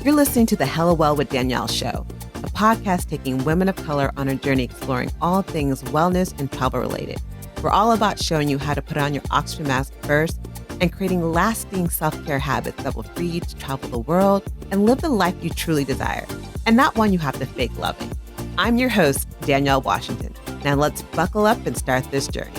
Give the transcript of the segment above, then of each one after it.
You're listening to the Hello Well with Danielle show, a podcast taking women of color on a journey exploring all things wellness and travel related. We're all about showing you how to put on your oxygen mask first and creating lasting self-care habits that will free you to travel the world and live the life you truly desire, and not one you have to fake loving. I'm your host, Danielle Washington. Now let's buckle up and start this journey.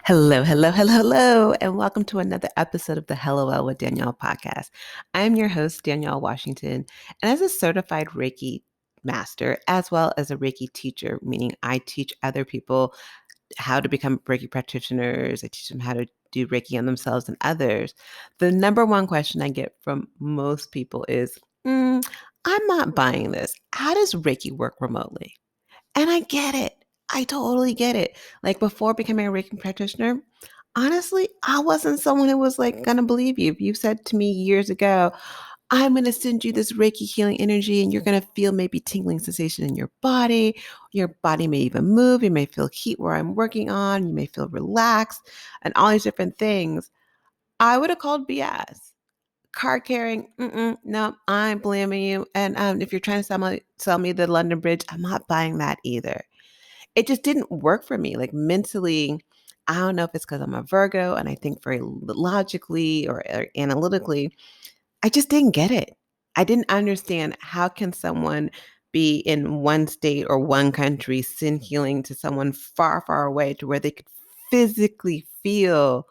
Hello, and welcome to another episode of the Hello Well with Danielle podcast. I'm your host, Danielle Washington, and as a certified Reiki master, as well as a Reiki teacher, meaning I teach other people how to become Reiki practitioners, I teach them how to do Reiki on themselves and others. The number one question I get from most people is, I'm not buying this. How does Reiki work remotely? And I get it. I totally get it. Like before becoming a Reiki practitioner, honestly, I wasn't someone who was like going to believe you. If you said to me years ago, I'm going to send you this Reiki healing energy and you're going to feel maybe tingling sensation in your body. Your body may even move. You may feel heat where I'm working on. You may feel relaxed and all these different things. I would have called BS. Card carrying, no, I'm blaming you. And if you're trying to sell me the London Bridge, I'm not buying that either. It just didn't work for me. Like mentally, I don't know if it's because I'm a Virgo and I think very logically or analytically. I just didn't get it. I didn't understand how can someone be in one state or one country send healing to someone far, far away to where they could physically feel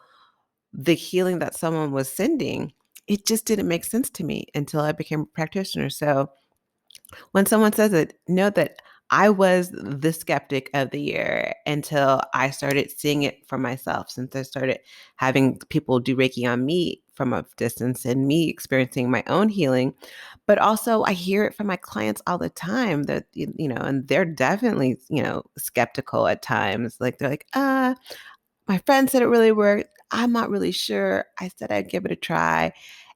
the healing that someone was sending. It just didn't make sense to me until I became a practitioner. So when someone says it, know that I was the skeptic of the year until I started seeing it for myself, since I started having people do Reiki on me from a distance and me experiencing my own healing. But also I hear it from my clients all the time that, and they're definitely, skeptical at times. Like they're like, my friend said it really worked. I'm not really sure. I said I'd give it a try.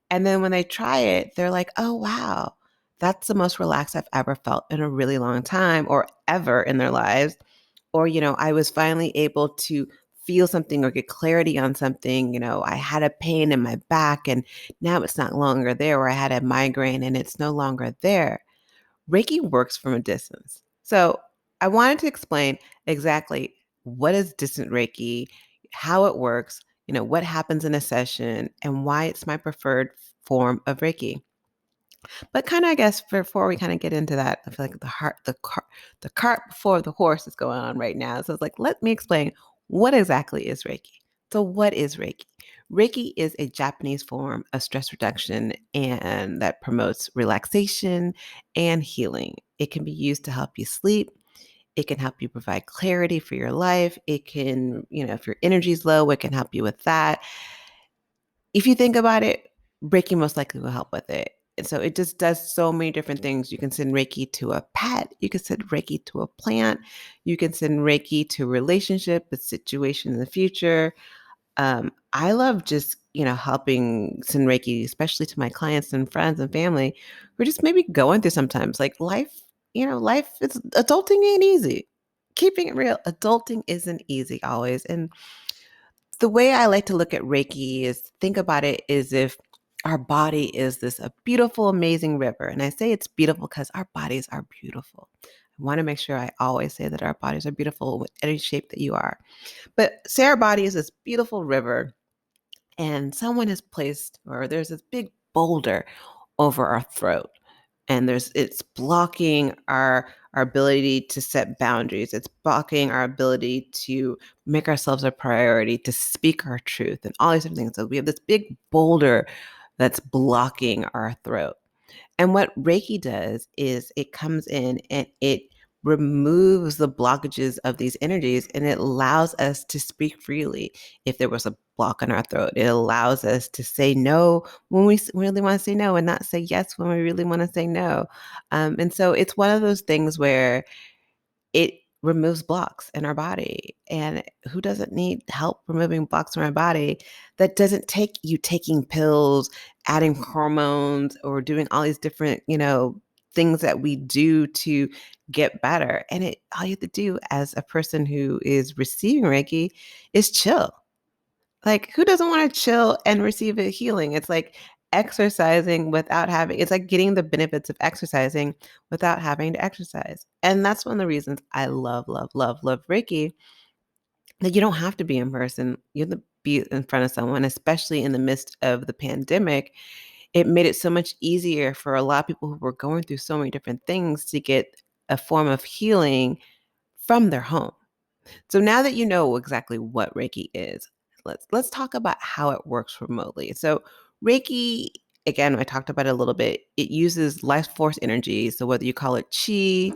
And then when they try it, they're like, oh, wow, that's the most relaxed I've ever felt in a really long time or ever in their lives. Or, I was finally able to feel something or get clarity on something. I had a pain in my back and now it's not longer there, or I had a migraine and it's no longer there. Reiki works from a distance. So I wanted to explain exactly what is distant Reiki, how it works, what happens in a session, and why it's my preferred form of Reiki. But kind of, I guess, before we kind of get into that, I feel like the cart before the horse is going on right now. So it's like, let me explain what exactly is Reiki. So what is Reiki? Reiki is a Japanese form of stress reduction and that promotes relaxation and healing. It can be used to help you sleep. It can help you provide clarity for your life. It can, if your energy is low, it can help you with that. If you think about it, Reiki most likely will help with it. And so it just does so many different things. You can send Reiki to a pet. You can send Reiki to a plant. You can send Reiki to a relationship, a situation in the future. I love just, helping send Reiki, especially to my clients and friends and family who are just maybe going through sometimes. Like life is adulting ain't easy. Keeping it real, adulting isn't easy always. And the way I like to look at Reiki is think about it as if our body is a beautiful, amazing river. And I say it's beautiful because our bodies are beautiful. I want to make sure I always say that our bodies are beautiful with any shape that you are. But say our body is this beautiful river and someone has placed, or there's this big boulder over our throat. And it's blocking our ability to set boundaries. It's blocking our ability to make ourselves a priority, to speak our truth, and all these different things. So we have this big boulder that's blocking our throat. And what Reiki does is it comes in and it removes the blockages of these energies and it allows us to speak freely. If there was a block in our throat, it allows us to say no when we really want to say no and not say yes when we really want to say no. And so it's one of those things where it removes blocks in our body. And who doesn't need help removing blocks from our body? That doesn't take you taking pills, adding hormones, or doing all these different, things that we do to get better. And all you have to do as a person who is receiving Reiki is chill. Like, who doesn't want to chill and receive a healing? It's like exercising without having, it's like getting the benefits of exercising without having to exercise. And that's one of the reasons I love, love, love, love Reiki, that you don't have to be in person. You have to be in front of someone, especially in the midst of the pandemic. It made it so much easier for a lot of people who were going through so many different things to get a form of healing from their home. So now that you know exactly what Reiki is, let's talk about how it works remotely. So Reiki, again, I talked about it a little bit. It uses life force energy. So whether you call it chi,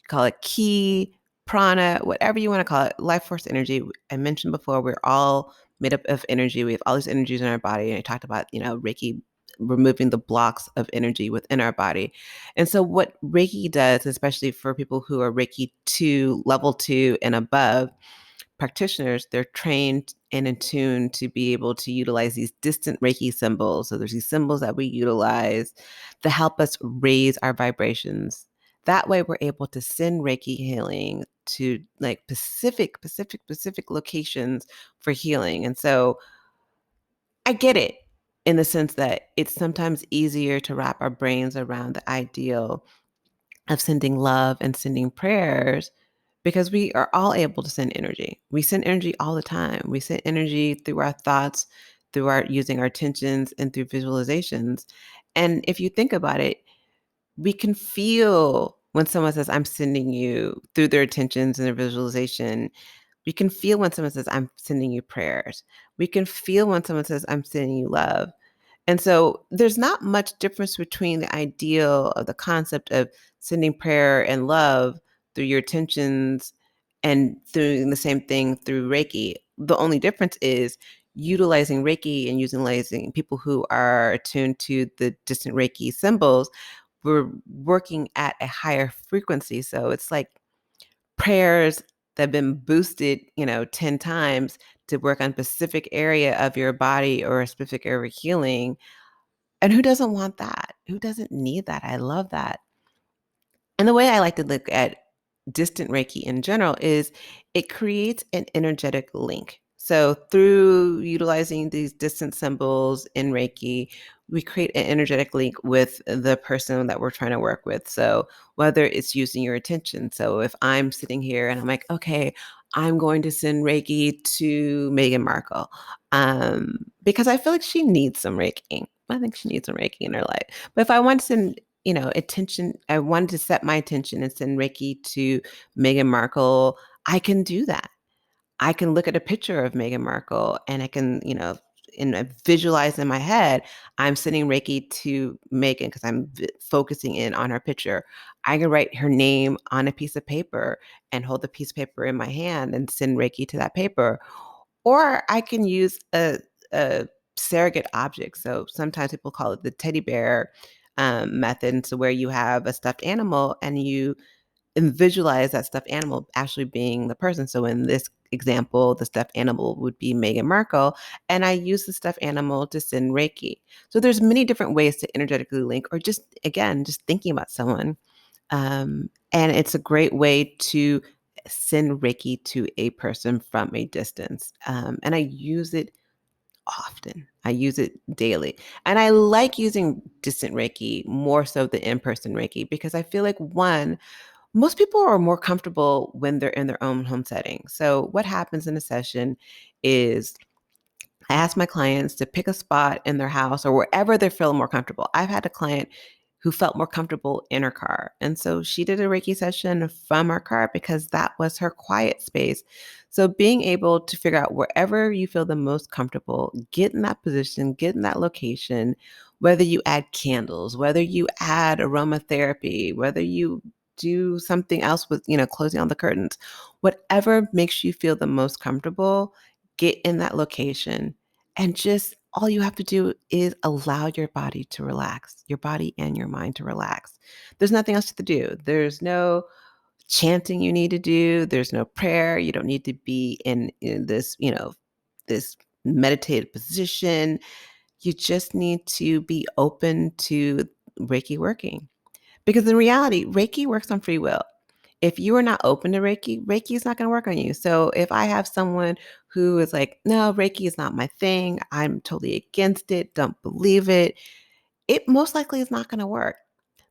call it ki, prana, whatever you want to call it, life force energy. I mentioned before, we're all made up of energy. We have all these energies in our body. And I talked about, Reiki removing the blocks of energy within our body. And so what Reiki does, especially for people who are Reiki 2, level 2 and above practitioners, they're trained and attuned to be able to utilize these distant Reiki symbols. So there's these symbols that we utilize to help us raise our vibrations. That way we're able to send Reiki healing to like specific locations for healing. And so I get it in the sense that it's sometimes easier to wrap our brains around the ideal of sending love and sending prayers because we are all able to send energy. We send energy all the time. We send energy through our thoughts, through our using our intentions and through visualizations. And if you think about it, we can feel when someone says, I'm sending you through their intentions and their visualization. We can feel when someone says, I'm sending you prayers. We can feel when someone says, I'm sending you love. And so there's not much difference between the ideal of the concept of sending prayer and love through your intentions and doing the same thing through Reiki. The only difference is utilizing Reiki and utilizing people who are attuned to the distant Reiki symbols. We're working at a higher frequency. So it's like prayers that have been boosted, 10 times to work on a specific area of your body or a specific area of healing. And who doesn't want that? Who doesn't need that? I love that. And the way I like to look at distant Reiki in general is it creates an energetic link. So through utilizing these distant symbols in Reiki, we create an energetic link with the person that we're trying to work with. So whether it's using your attention. So if I'm sitting here and I'm like, okay, I'm going to send Reiki to Meghan Markle because I feel like she needs some Reiki. I think she needs some Reiki in her life. But if I want to send attention, I wanted to set my attention and send Reiki to Meghan Markle, I can do that. I can look at a picture of Meghan Markle and I can, visualize in my head, I'm sending Reiki to Meghan because I'm focusing in on her picture. I can write her name on a piece of paper and hold the piece of paper in my hand and send Reiki to that paper. Or I can use a surrogate object. So sometimes people call it the teddy bear method. So where you have a stuffed animal and you visualize that stuffed animal actually being the person. So in this example, the stuffed animal would be Meghan Markle, and I use the stuffed animal to send Reiki. So there's many different ways to energetically link, or just again, just thinking about someone. And it's a great way to send Reiki to a person from a distance. And I use it often. I use it daily. And I like using distant Reiki more so than in-person Reiki because I feel like one, most people are more comfortable when they're in their own home setting. So what happens in a session is I ask my clients to pick a spot in their house or wherever they're feeling more comfortable. I've had a client who felt more comfortable in her car. And so she did a Reiki session from her car because that was her quiet space. So being able to figure out wherever you feel the most comfortable, get in that position, get in that location, whether you add candles, whether you add aromatherapy, whether you do something else with, closing on the curtains, whatever makes you feel the most comfortable, get in that location and just all you have to do is allow your body to relax, your body and your mind to relax. There's nothing else to do. There's no chanting you need to do. There's no prayer. You don't need to be in this, this meditative position. You just need to be open to Reiki working. Because in reality, Reiki works on free will. if you are not open to Reiki is not going to work on you. So if I have someone who is like, no, Reiki is not my thing, I'm totally against it, don't believe it, it most likely is not going to work.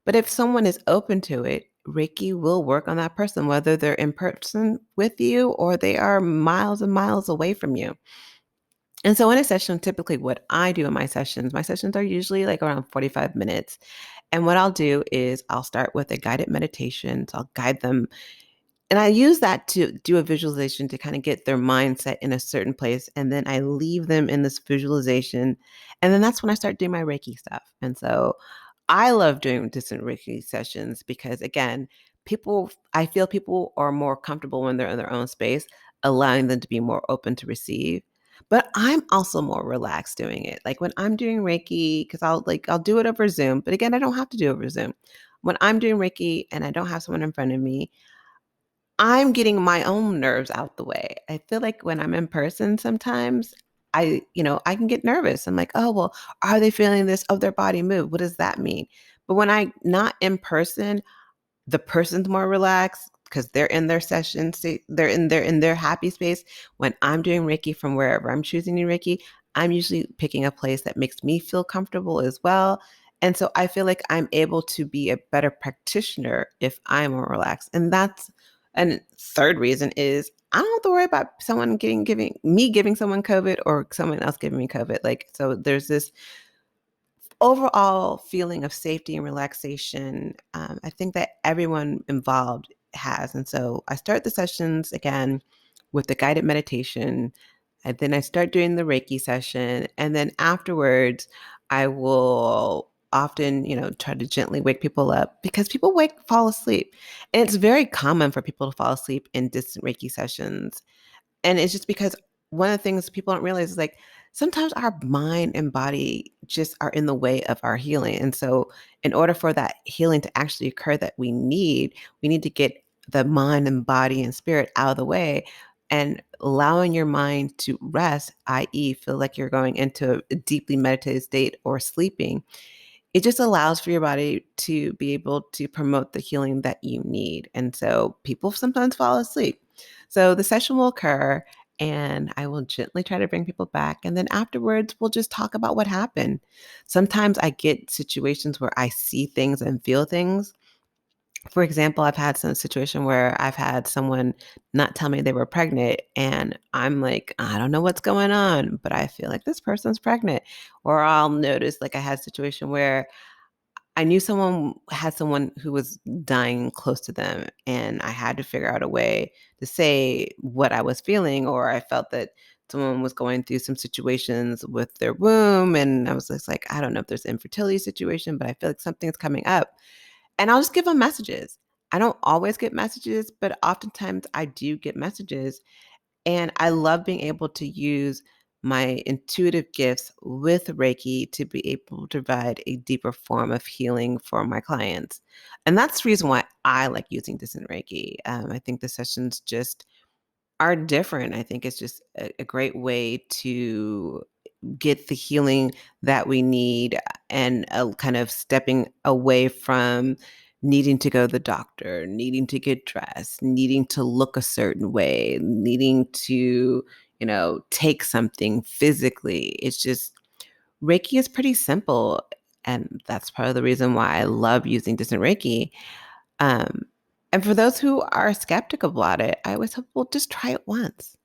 But if someone is open to it, Reiki will work on that person, whether they're in person with you or they are miles and miles away from you. And so in a session, typically what I do in my sessions are usually like around 45 minutes. And what I'll do is I'll start with a guided meditation. So I'll guide them. And I use that to do a visualization to kind of get their mindset in a certain place. And then I leave them in this visualization. And then that's when I start doing my Reiki stuff. And so I love doing distant Reiki sessions because, again, I feel people are more comfortable when they're in their own space, allowing them to be more open to receive. But I'm also more relaxed doing it. Like when I'm doing Reiki, because I'll do it over Zoom. But again, I don't have to do it over Zoom. When I'm doing Reiki and I don't have someone in front of me, I'm getting my own nerves out the way. I feel like when I'm in person sometimes, I can get nervous. I'm like, "Oh, well, are they feeling this? Oh, their body move. What does that mean?" But when I not in person, the person's more relaxed because they're in their session state, they're in their happy space. When I'm doing Reiki from wherever I'm choosing to do Reiki, I'm usually picking a place that makes me feel comfortable as well. And so I feel like I'm able to be a better practitioner if I'm more relaxed. And third reason is I don't have to worry about someone giving someone COVID or someone else giving me COVID. Like, so there's this overall feeling of safety and relaxation. I think that everyone involved has. And so I start the sessions again with the guided meditation. And then I start doing the Reiki session. And then afterwards, I will often, try to gently wake people up because people fall asleep. And it's very common for people to fall asleep in distant Reiki sessions. And it's just because one of the things people don't realize is like sometimes our mind and body just are in the way of our healing. And so in order for that healing to actually occur that we need to get the mind and body and spirit out of the way and allowing your mind to rest, i.e., feel like you're going into a deeply meditative state or sleeping. It just allows for your body to be able to promote the healing that you need. And so people sometimes fall asleep. So the session will occur and I will gently try to bring people back. And then afterwards, we'll just talk about what happened. Sometimes I get situations where I see things and feel things. For example, I've had some situation where I've had someone not tell me they were pregnant, and I'm like, I don't know what's going on, but I feel like this person's pregnant. Or I'll notice, like, I had a situation where I knew someone had someone who was dying close to them, and I had to figure out a way to say what I was feeling, or I felt that someone was going through some situations with their womb, and I was just like, I don't know if there's an infertility situation, but I feel like something's coming up. And I'll just give them messages. I don't always get messages, but oftentimes I do get messages. And I love being able to use my intuitive gifts with Reiki to be able to provide a deeper form of healing for my clients. And that's the reason why I like using this in Reiki. I think the sessions just are different. I think it's just a great way to get the healing that we need and kind of stepping away from needing to go to the doctor, needing to get dressed, needing to look a certain way, needing to, take something physically. It's just Reiki is pretty simple. And that's part of the reason why I love using distant Reiki. Um, and for those who are skeptical about it, I always hope, well, just try it once.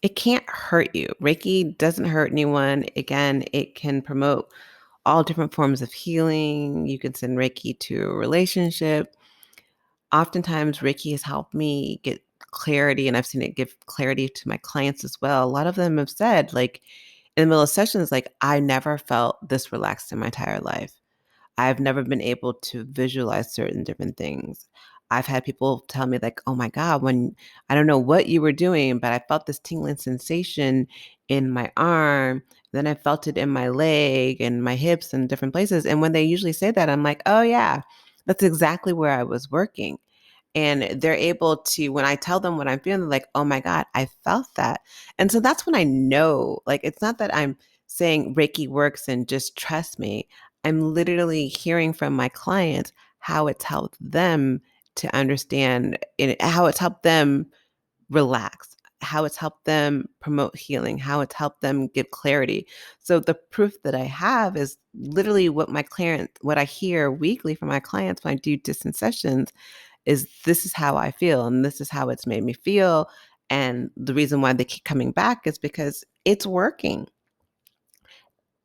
It can't hurt you. Reiki doesn't hurt anyone. Again, it can promote all different forms of healing. You can send Reiki to a relationship. Oftentimes, Reiki has helped me get clarity, and I've seen it give clarity to my clients as well. A lot of them have said, like, in the middle of sessions, like, I never felt this relaxed in my entire life. I've never been able to visualize certain different things. I've had people tell me like, "Oh my God, when I don't know what you were doing, but I felt this tingling sensation in my arm. Then I felt it in my leg and my hips and different places." And when they usually say that, I'm like, "Oh yeah, that's exactly where I was working." And they're able to, when I tell them what I'm feeling, they're like, oh my God, I felt that. And so that's when I know, like, it's not that I'm saying Reiki works and just trust me. I'm literally hearing from my clients how it's helped them to understand how it's helped them relax, how it's helped them promote healing, how it's helped them give clarity. So the proof that I have is literally what I hear weekly from my clients when I do distance sessions is this is how I feel and this is how it's made me feel. And the reason why they keep coming back is because it's working.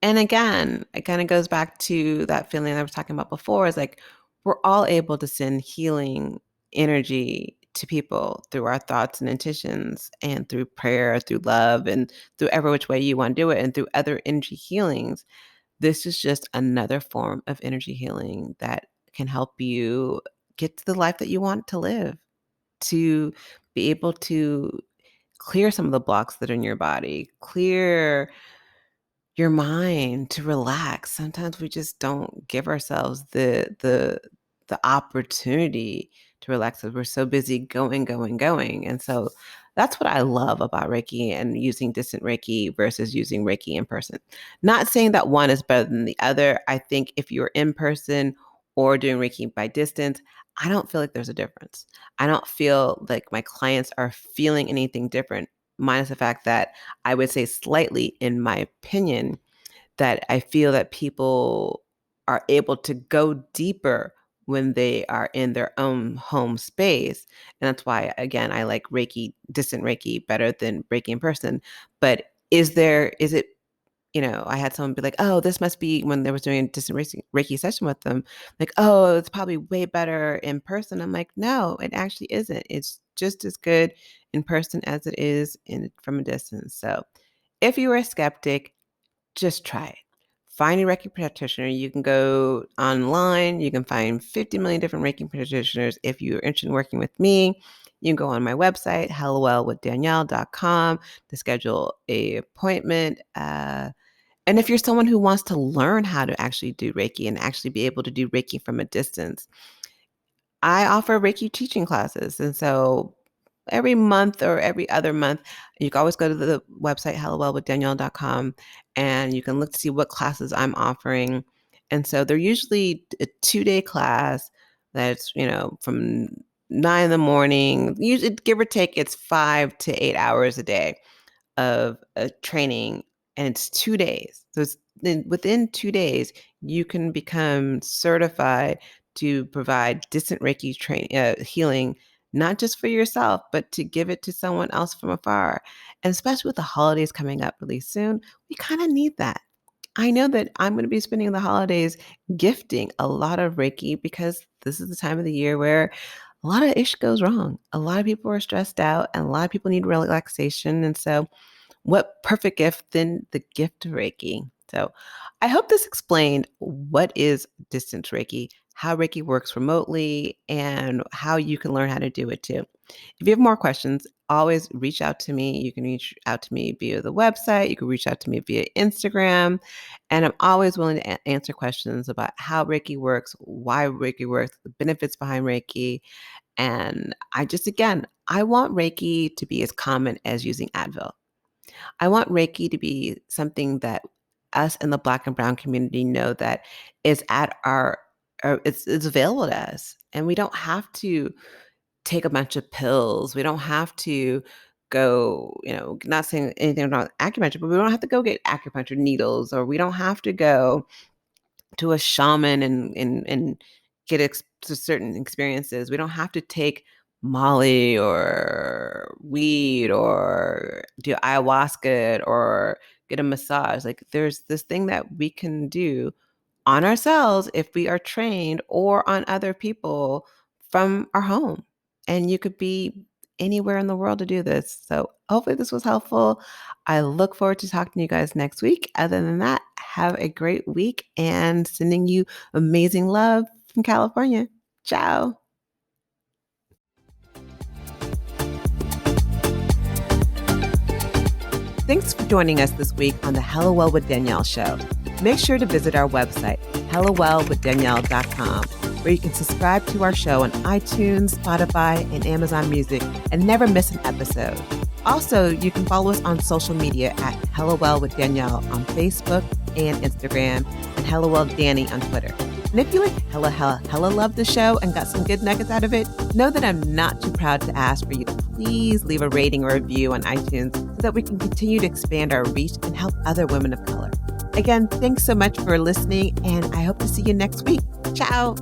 And again, it kind of goes back to that feeling I was talking about before is like we're all able to send healing energy to people through our thoughts and intentions and through prayer, through love, and through every which way you want to do it, and through other energy healings. This is just another form of energy healing that can help you get to the life that you want to live, to be able to clear some of the blocks that are in your body, clear your mind to relax. Sometimes we just don't give ourselves the opportunity to relax because we're so busy going. And so that's what I love about Reiki and using distant Reiki versus using Reiki in person. Not saying that one is better than the other. I think if you're in person or doing Reiki by distance, I don't feel like there's a difference. I don't feel like my clients are feeling anything different, minus the fact that I would say slightly, in my opinion, that I feel that people are able to go deeper when they are in their own home space. And that's why, again, I like distant Reiki better than Reiki in person. But is it, I had someone be like, oh, this must be when they was doing a distant Reiki session with them. Like, oh, it's probably way better in person. I'm like, no, it actually isn't. It's just as good in person as it is from a distance. So if you are a skeptic, just try it. Find a Reiki practitioner. You can go online. You can find 50 million different Reiki practitioners. If you're interested in working with me, you can go on my website, hellowellwithdanielle.com, to schedule a appointment. And if you're someone who wants to learn how to actually do Reiki and actually be able to do Reiki from a distance, I offer Reiki teaching classes. And so every month or every other month, you can always go to the website, hellowellwithdanielle.com, and you can look to see what classes I'm offering. And so they're usually a 2-day class that's, from 9 in the morning, usually give or take, it's 5 to 8 hours a day of a training, and it's 2 days. So within 2 days, you can become certified to provide distant Reiki healing, not just for yourself, but to give it to someone else from afar. And especially with the holidays coming up really soon, we kind of need that. I know that I'm going to be spending the holidays gifting a lot of Reiki because this is the time of the year where a lot of ish goes wrong. A lot of people are stressed out and a lot of people need relaxation. And so what perfect gift than the gift of Reiki? So I hope this explained what is distance Reiki, how Reiki works remotely, and how you can learn how to do it too. If you have more questions, always reach out to me. You can reach out to me via the website. You can reach out to me via Instagram. And I'm always willing to answer questions about how Reiki works, why Reiki works, the benefits behind Reiki. And I want Reiki to be as common as using Advil. I want Reiki to be something that us in the Black and Brown community know that is at it's available to us. And we don't have to take a bunch of pills. We don't have to go, not saying anything about acupuncture, but we don't have to go get acupuncture needles, or we don't have to go to a shaman and get to certain experiences. We don't have to take Molly or weed or do ayahuasca or get a massage. Like there's this thing that we can do on ourselves if we are trained, or on other people from our home. And you could be anywhere in the world to do this. So hopefully this was helpful. I look forward to talking to you guys next week. Other than that, have a great week and sending you amazing love from California. Ciao. Thanks for joining us this week on the Hello Well with Danielle show. Make sure to visit our website, hellowellwithdanielle.com, where you can subscribe to our show on iTunes, Spotify, and Amazon Music and never miss an episode. Also, you can follow us on social media at Hello Well with Danielle on Facebook and Instagram, and Hello Well Danny on Twitter. And if you like hella love the show and got some good nuggets out of it, know that I'm not too proud to ask for you to please leave a rating or review on iTunes so that we can continue to expand our reach and help other women of color. Again, thanks so much for listening, and I hope to see you next week. Ciao.